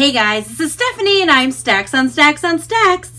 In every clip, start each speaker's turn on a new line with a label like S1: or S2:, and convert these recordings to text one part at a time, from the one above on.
S1: Hey guys, this is Stephanie and I'm Stacks on Stacks on Stacks.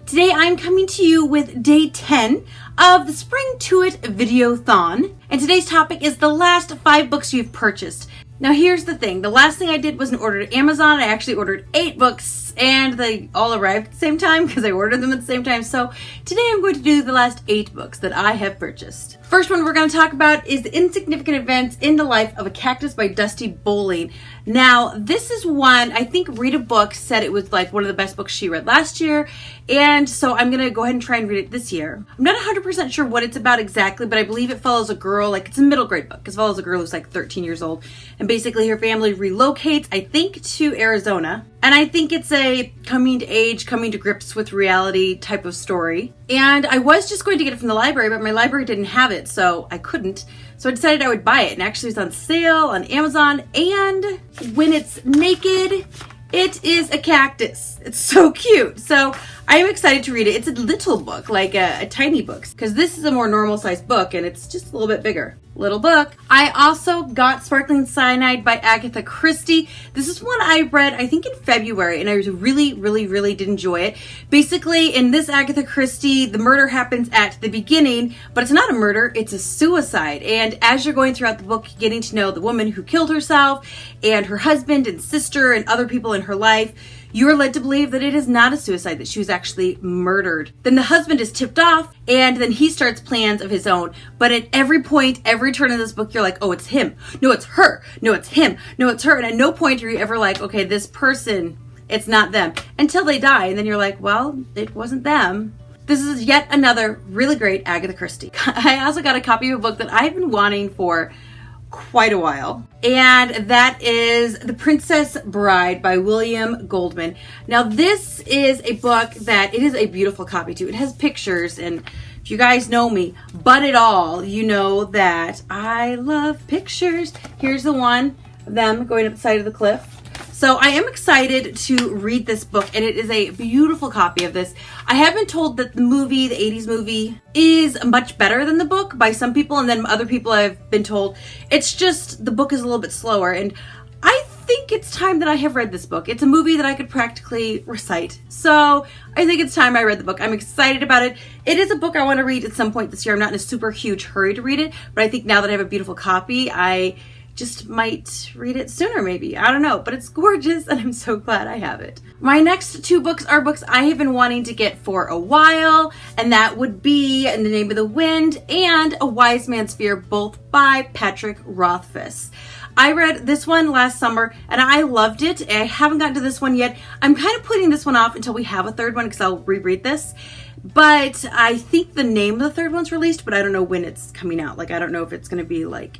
S1: Today I'm coming to you with day 10 of the Spring To It Videothon. And today's topic is the last 5 books you've purchased. Now here's the thing, the last thing I did was an order at Amazon. I actually ordered 8 books and they all arrived at the same time because I ordered them at the same time. So today I'm going to do the last 8 books that I have purchased. First one we're going to talk about is The Insignificant Events in the Life of a Cactus by Dusty Bowling. Now this is one, I think Rita Book said it was like one of the best books she read last year. And so I'm going to go ahead and try and read it this year. I'm not 100% sure what it's about exactly, but I believe it follows a girl, like it's a middle grade book. It follows a girl who's like 13 years old. And basically her family relocates, I think, to Arizona. And I think it's a coming to age, coming to grips with reality type of story. And I was just going to get it from the library, but my library didn't have it, so I couldn't. So I decided I would buy it. And actually it was on sale on Amazon. And when it's naked, it is a cactus. It's so cute. So I am excited to read it. It's a little book, like a tiny book, because this is a more normal sized book and it's just a little bit bigger. Little book. I also got Sparkling Cyanide by Agatha Christie. This is one I read, I think in February, and I really did enjoy it. Basically, in this Agatha Christie, the murder happens at the beginning, but it's not a murder, it's a suicide. And as you're going throughout the book, getting to know the woman who killed herself and her husband and sister and other people in her life, you are led to believe that it is not a suicide, that she was actually murdered. Then the husband is tipped off and then he starts plans of his own. But at every point, every turn in this book, you're like, oh, it's him. No, it's her. No, it's him. No, it's her. And at no point are you ever like, okay, this person, it's not them. Until they die. And then you're like, well, it wasn't them. This is yet another really great Agatha Christie. I also got a copy of a book that I've been wanting for quite a while, and that is The Princess Bride by William Goldman. Now this is a book that it is a beautiful copy too. It has pictures, and if you guys know me, but at all, you know that I love pictures. Here's the one of them going up the side of the cliff. So I am excited to read this book, and it is a beautiful copy of this. I have been told that the movie, the 80s movie, is much better than the book by some people, and then other people I've been told it's just the book is a little bit slower. And I think it's time that I have read this book. It's a movie that I could practically recite. So I think it's time I read the book. I'm excited about it. It is a book I want to read at some point this year. I'm not in a super huge hurry to read it, but I think now that I have a beautiful copy, I just might read it sooner maybe. I don't know, but it's gorgeous and I'm so glad I have it. My next 2 books are books I have been wanting to get for a while, and that would be In the Name of the Wind and A Wise Man's Fear, both by Patrick Rothfuss. I read this one last summer and I loved it. I haven't gotten to this one yet. I'm kind of putting this one off until we have a third one because I'll reread this. But I think the name of the third one's released, but I don't know when it's coming out. Like, I don't know if it's going to be like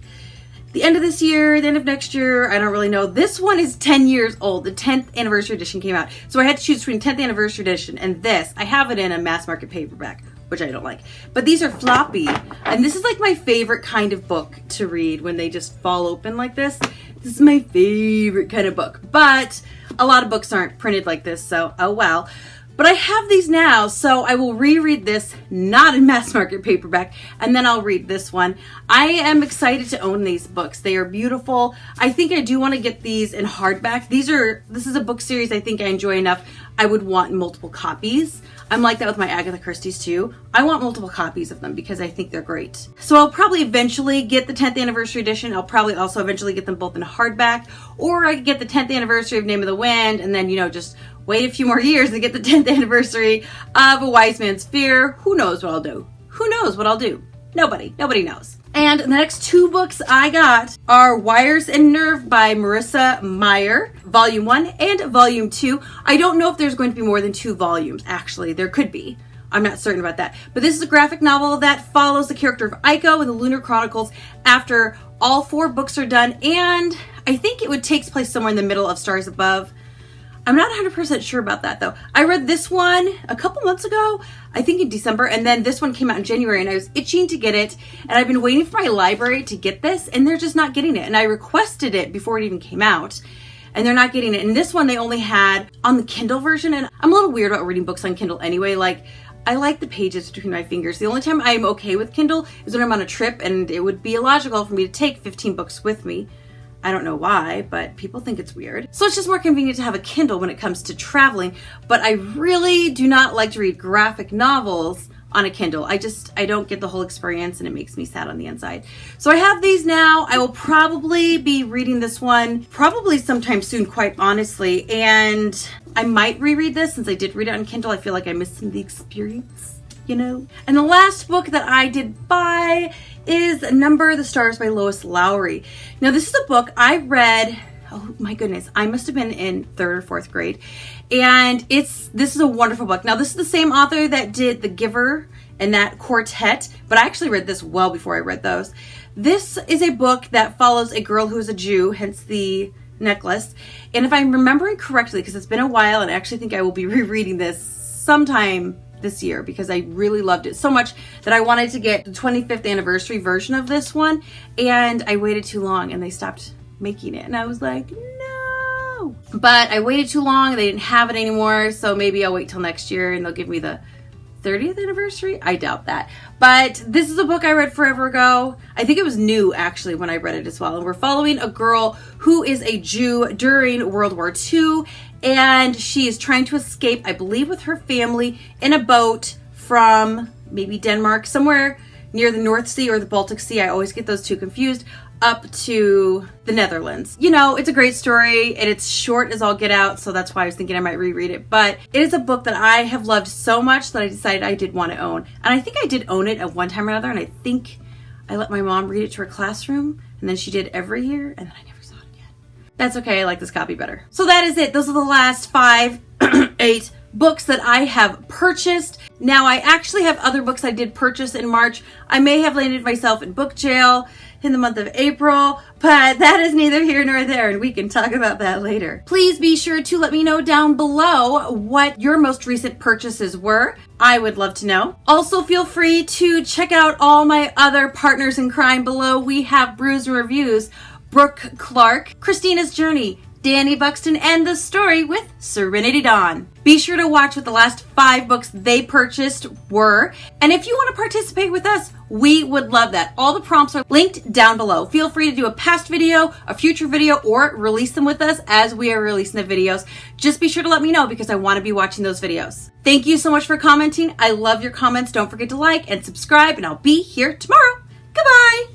S1: the end of this year, the end of next year. I don't really know. This one is 10 years old. The 10th anniversary edition came out. So I had to choose between 10th anniversary edition and this. I have it in a mass market paperback, which I don't like. But these are floppy. And this is like my favorite kind of book to read when they just fall open like this. This is my favorite kind of book. But a lot of books aren't printed like this, so oh well. But I have these now, so I will reread this, not in mass market paperback, and then I'll read this one. I am excited to own these books. They are beautiful. I think I do want to get these in hardback. This is a book series I think I enjoy enough. I would want multiple copies. I'm like that with my Agatha Christie's too. I want multiple copies of them because I think they're great. So I'll probably eventually get the 10th anniversary edition. I'll probably also eventually get them both in hardback, or I could get the 10th anniversary of Name of the Wind and then, you know, just wait a few more years and get the 10th anniversary of A Wise Man's Fear. Who knows what I'll do? Who knows what I'll do? Nobody knows. And the next 2 books I got are Wires and Nerve by Marissa Meyer, Volume 1 and Volume 2. I don't know if there's going to be more than 2 volumes, actually. There could be. I'm not certain about that. But this is a graphic novel that follows the character of Aiko in the Lunar Chronicles after all 4 books are done, and I think it would take place somewhere in the middle of Stars Above. I'm not 100% sure about that though. I read this one a couple months ago, I think in December, and then this one came out in January and I was itching to get it, and I've been waiting for my library to get this and they're just not getting it. And I requested it before it even came out. and they're not getting it. And this one they only had on the Kindle version, and I'm a little weird about reading books on Kindle anyway. Like, I like the pages between my fingers. The only time I'm okay with Kindle is when I'm on a trip, and it would be illogical for me to take 15 books with me. I don't know why, but people think it's weird. So it's just more convenient to have a Kindle when it comes to traveling. But I really do not like to read graphic novels on a Kindle. I don't get the whole experience, and it makes me sad on the inside. So I have these now. I will probably be reading this one probably sometime soon, quite honestly. And I might reread this since I did read it on Kindle. I feel like I missed some of the experience, you know? And the last book that I did buy is Number the Stars by Lois Lowry. Now, this is a book I read, oh my goodness, I must have been in 3rd or 4th grade. And this is a wonderful book. Now, this is the same author that did The Giver and that quartet, but I actually read this well before I read those. This is a book that follows a girl who is a Jew, hence the necklace. And if I'm remembering correctly, because it's been a while, and I actually think I will be rereading this sometime this year because I really loved it so much that I wanted to get the 25th anniversary version of this one, and I waited too long and they stopped making it, and I was like, no. But I waited too long, they didn't have it anymore, so maybe I'll wait till next year and they'll give me the 30th anniversary. I doubt that. But this is a book I read forever ago. I think it was new actually when I read it as well. And we're following a girl who is a Jew during World War II, and she is trying to escape, I believe, with her family in a boat from maybe Denmark, somewhere near the North Sea or the Baltic Sea. I always get those two confused. Up to the Netherlands. You know, it's a great story, and it's short as all get out, so that's why I was thinking I might reread it. But it is a book that I have loved so much that I decided I did want to own. And I think I did own it at one time or another, and I think I let my mom read it to her classroom, and then she did every year, and then I never saw it again. That's okay, I like this copy better. So that is it. Those are the last 8 books that I have purchased. Now, I actually have other books I did purchase in March. I may have landed myself in book jail in the month of April, but that is neither here nor there, and we can talk about that later. Please be sure to let me know down below what your most recent purchases were. I would love to know. Also, feel free to check out all my other partners in crime below. We have Brews and Reviews, Brooke Clark, Christina's Journey, Danny Buxton, and The Story with Serenity Dawn. Be sure to watch what the last 5 books they purchased were. And if you want to participate with us, we would love that. All the prompts are linked down below. Feel free to do a past video, a future video, or release them with us as we are releasing the videos. Just be sure to let me know because I want to be watching those videos. Thank you so much for commenting. I love your comments. Don't forget to like and subscribe, and I'll be here tomorrow. Goodbye.